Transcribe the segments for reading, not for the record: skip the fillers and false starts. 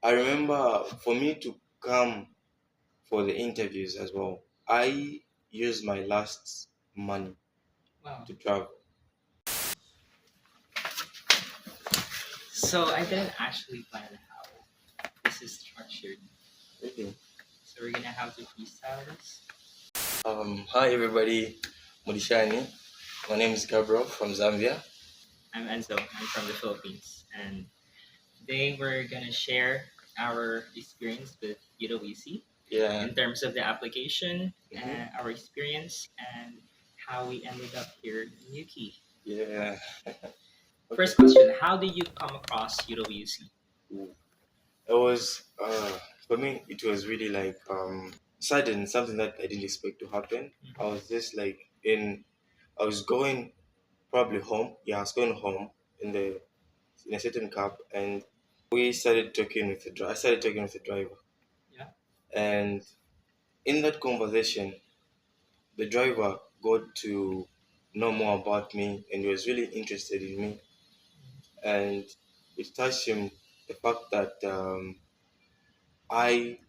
I remember for me to come for the interviews as well, I used my last money Wow. to travel. So I didn't actually plan how this is structured. Really? So we're gonna have to freestyle this. Hi everybody, Mudishani. My name is Gabriel from Zambia. I'm Enzo. I'm from the Philippines, and today we're gonna share our experience with UWC Yeah. in terms of the application Mhm. and our experience and how we ended up here in Yuki. Yeah. Okay. First question: how did you come across UWC? Ooh. It was for me. It was really like sudden, something that I didn't expect to happen. I was just like I was going probably home. Yeah, I was going home in the in a certain cab, and we started talking with the driver. I started talking with the driver, Yeah. and in that conversation, the driver got to know more about me, and he was really interested in me, and it touched him the fact that I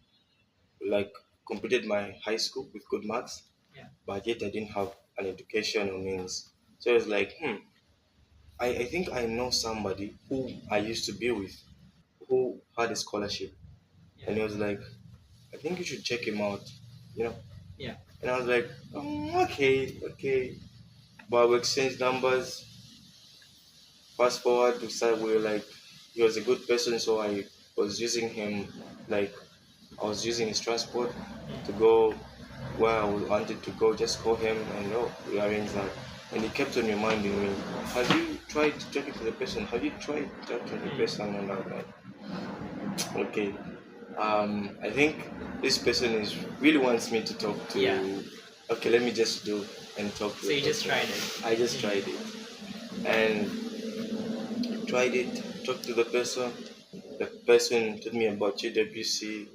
like completed my high school with good marks, Yeah. but yet I didn't have an education or means. So I was like, I think I know somebody who I used to be with who had a scholarship. Yeah. And he was like, I think you should check him out, you know. Yeah. And I was like, okay, okay. But we exchanged numbers. Fast forward to start, we were like, he was a good person, so I was using him, like, I was using his transport to go where I wanted to go. Just call him and we arranged that. And he kept on reminding me, have you tried talking to the person? Have you tried talking to the person? And I was like, okay. I think this person is really wants me to talk to. Yeah. Okay, let me just do and talk to So the you just person. tried it. I just tried it and tried it. Talked to the person. The person told me about UWC,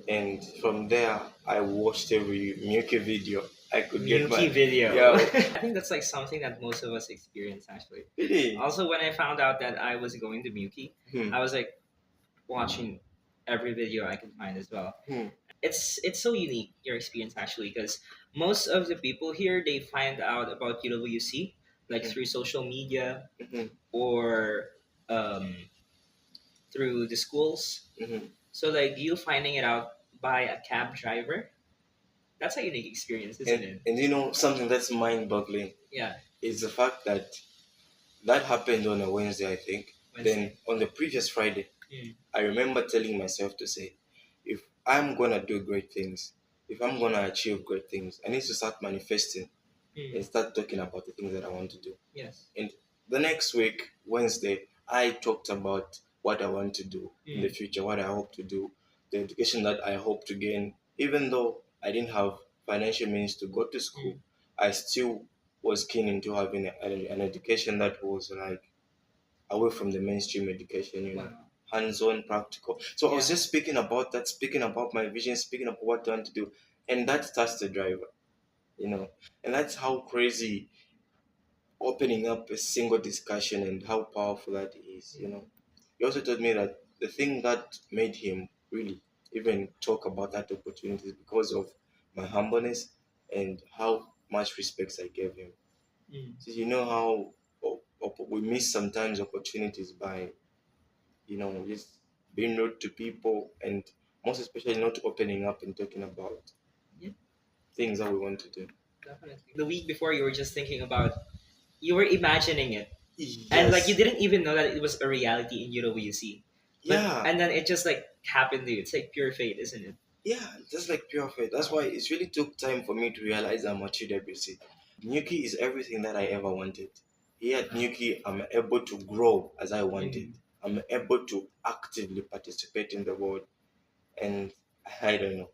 and from there I watched every Miyuki video I could get Milky my video. yeah. I think that's like something that most of us experience actually. Really? Also, when I found out that I was going to Milky, Hmm. I was like watching every video I could find as well. Hmm. It's so unique your experience actually because most of the people here they find out about UWC like Hmm. through social media Hmm. or um, through the schools. Hmm. So like you finding it out by a cab driver, that's a unique experience, isn't it? And you know something that's mind-boggling Yeah, is the fact that that happened on a Wednesday, I think. Then Wednesday. on the previous Friday, Mm, I remember telling myself to say, if I'm gonna do great things, if I'm gonna achieve great things, I need to start manifesting and mm, start talking about the things that I want to do. yes. And the next week, Wednesday, I talked about what I want to do in the Mm, future, what I hope to do, the education that I hope to gain. Even though I didn't have financial means to go to school, mm. I still was keen into having an education that was like away from the mainstream education, Wow. hands-on, practical. So I was Yeah. just speaking about that, speaking about my vision, speaking about what I want to do, and that starts the driver, and that's how crazy opening up a single discussion and how powerful that is. He also told me that the thing that made him really even talk about that opportunity is because of my humbleness and how much respect I gave him. Mm. So you know how we miss sometimes opportunities by just being rude to people and most especially not opening up and talking about Yeah, things that we want to do. definitely. The week before, you were just thinking about, you were imagining it, and like you Yes. didn't even know that it was a reality in UWC. But Yeah. and then it just like happened to you. It's like pure fate, isn't it? Yeah, just like pure faith. That's why it really took time for me to realize I'm a UWC. Nuki is everything that I ever wanted. Here at Nuki, I'm able to grow as I wanted. Mm. I'm able to actively participate in the world. And I don't know.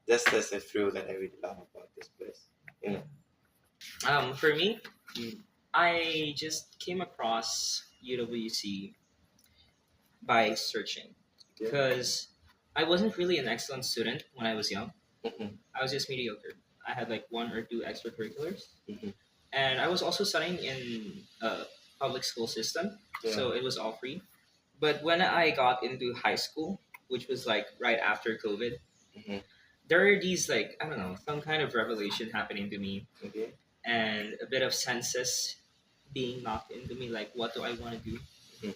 That's a thrill that I really love about this place. You Yeah. know. For me, Mm. I just came across UWC by searching Yeah. because I wasn't really an excellent student when I was young. Hmm. I was just mediocre. I had like one or two extracurriculars, Hmm. and I was also studying in a public school system, Yeah. so it was all free. But when I got into high school, which was like right after COVID, Mm-hmm. there are these like I don't know some kind of revelation happening to me Okay. and a bit of senses being knocked into me like what do I want to do. Mhm.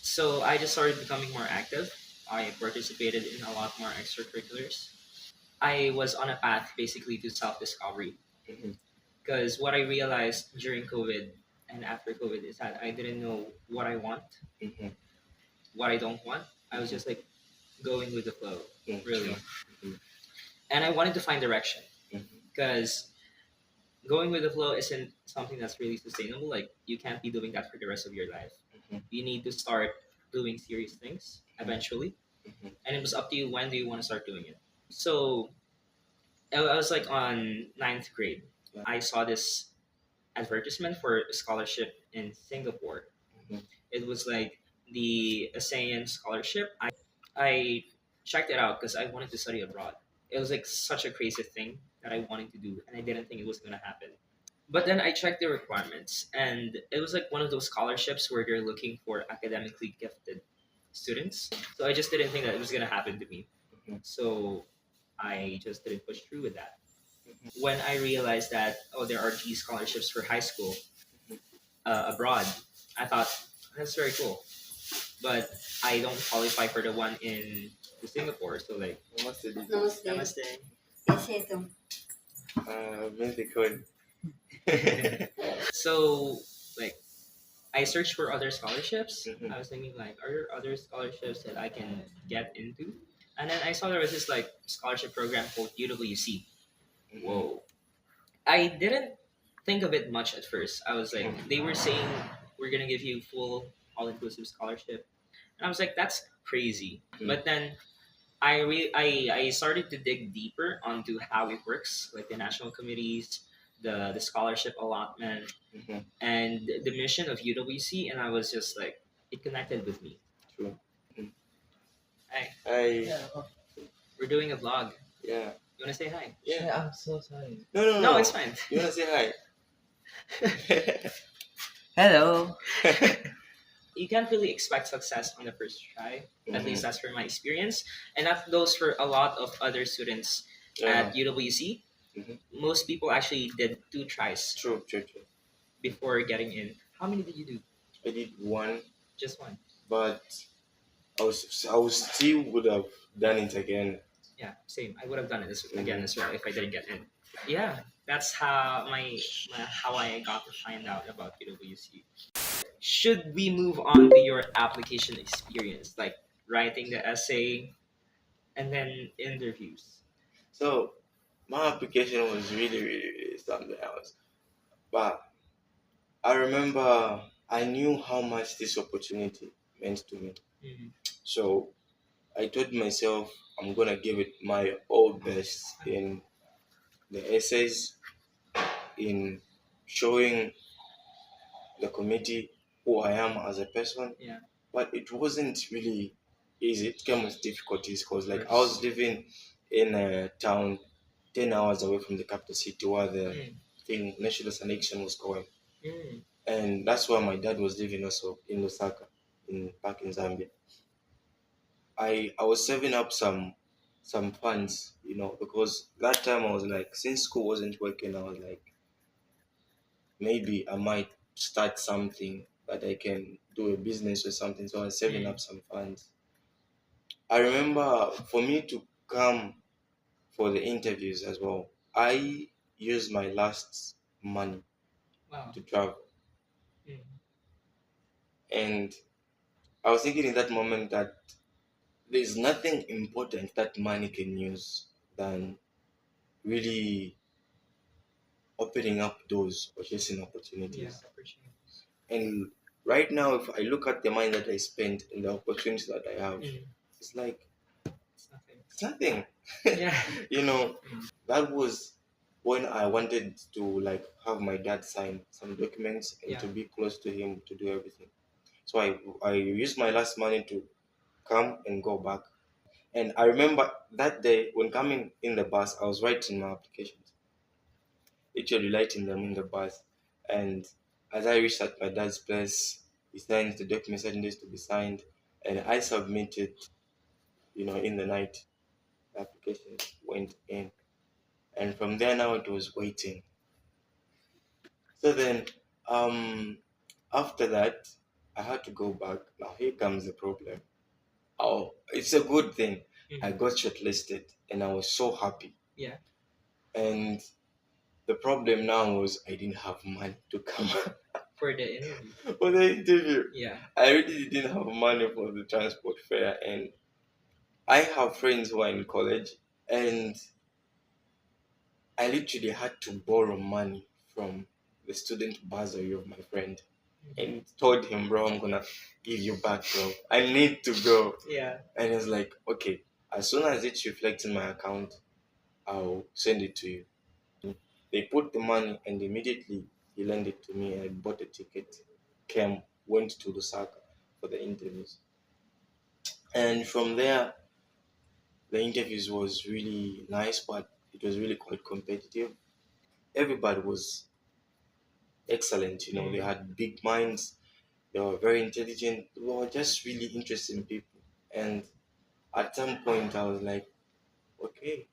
So I just started becoming more active. I participated in a lot more extracurriculars. I was on a path basically to self discovery Mhm. because what I realized during COVID and after COVID is that I didn't know what I want, Mhm. what I don't want. I was Mhm. just like going with the flow, Mm, really. sure. Mhm. And I wanted to find direction Mhm. because going with the flow isn't something that's really sustainable. Like you can't be doing that for the rest of your life. Mhm. You need to start doing serious things eventually, Mhm. and it was up to you when do you want to start doing it. So I was like on ninth grade. Yeah. I saw this advertisement for a scholarship in Singapore. Mhm. It was like the ASEAN scholarship. I checked it out because I wanted to study abroad. It was like such a crazy thing that I wanted to do, and I didn't think it was gonna happen. But then I checked the requirements, and it was like one of those scholarships where they're looking for academically gifted students. So I just didn't think that it was gonna happen to me. Mhm. So I just didn't push through with that. When I realized that there are these scholarships for high school abroad, I thought that's very cool. But I don't qualify for the one in the Singapore. So like, Namaste, Didi. Namaste. namaste. Yes, Hetu. Mexican. So like I searched for other scholarships. Mhm. I was thinking like, are there other scholarships that I can get into? And then I saw there was this like scholarship program called UWC. Whoa. I didn't think of it much at first. I was like, they were saying we're gonna give you full all-inclusive scholarship, and I was like, that's crazy. Mm. But then I started to dig deeper onto how it works, like the national committees, the scholarship allotment, Mhm. and the mission of UWC, and I was just like, it connected with me. True. Mhm. Hey, I. we're doing a vlog. Yeah. You wanna say hi? Yeah. Yeah, I'm so sorry. No, no, No, no. it's fine. You wanna say hi? Hello. You can't really expect success on the first try. At least Mhm. that's from my experience, and that goes for a lot of other students Yeah. at UWC. Mhm. Most people actually did 2 tries True, true, true. before getting in. How many did you do? I did one, Just one. but I was still would have done it again. Yeah, same. I would have done it again Mhm. as well if I didn't get in. Yeah, that's how how I got to find out about UWC. Should we move on to your application experience, like writing the essay and then interviews? So my application was really, really, really something else. But I remember I knew how much this opportunity meant to me. Mhm. So I told myself I'm gonna give it my all best in the essays, in showing the committee who I am as a person. Yeah. But it wasn't really easy. It came with difficulties because, like, I Course. was living in a town 10 hours away from the capital city where the Mm. thing, national selection was going. Mm. And that's where my dad was living also in Lusaka, back in Zambia. I was saving up some funds, because that time I was like, since school wasn't working, I was like, maybe I might start something that I can do a business or something. So I was saving Mm. up some funds. I remember for me to come for the interviews as well, I used my last money Wow. to travel. Mm. And I was thinking in that moment that there's nothing important that money can use than really opening up doors or chasing Yeah, opportunities. opportunities. And right now, if I look at the money that I spent and the opportunities that I have, Mm. it's like It's nothing. it's nothing. Yeah. you know, Mm. that was when I wanted to like have my dad sign some documents and Yeah. to be close to him to do everything. So I used my last money to come and go back. And I remember that day when coming in the bus, I was writing my applications, literally writing them in the bus. And as I reached at my dad's place, he signed the document, certain days to be signed, and I submitted. in the night. The application went in, and from there now it was waiting. So then, um, after that, I had to go back. Now here comes the problem. Oh, it's a good thing. I Mhm. got shortlisted, and I was so happy. Yeah. And the problem now was I didn't have money to come For the interview. for the interview. Yeah. I really didn't have money for the transport fare, and I have friends who are in college, and I literally had to borrow money from the student bursary of my friend, and told him, bro, I'm gonna give you back, bro. I need to go. Yeah. And he's like, okay, as soon as it's reflects in my account, I'll send it to you. They put the money, and immediately he lent it to me, and I bought a ticket, came, went to Lusaka for the interviews. And from there, the interviews was really nice, but it was really quite competitive. Everybody was excellent, they Mm. had big minds, they were very intelligent, they were just really interesting people. And at some point, I was like, okay,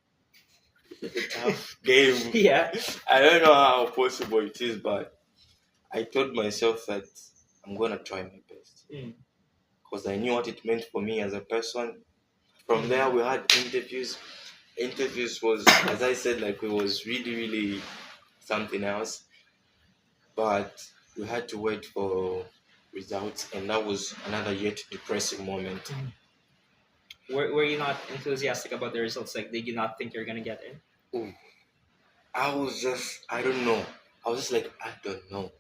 it's a tough game. Yeah. I don't know how possible it is, but I told myself that I'm gonna try my best Mm. because I knew what it meant for me as a person. From there, we had interviews. Interviews was, as I said, like it was really, really something else. But we had to wait for results, and that was another yet depressing moment. Mhm. Were you not enthusiastic about the results? Like, did you not think you're gonna get in? Ooh, I don't know. I was just like, I don't know.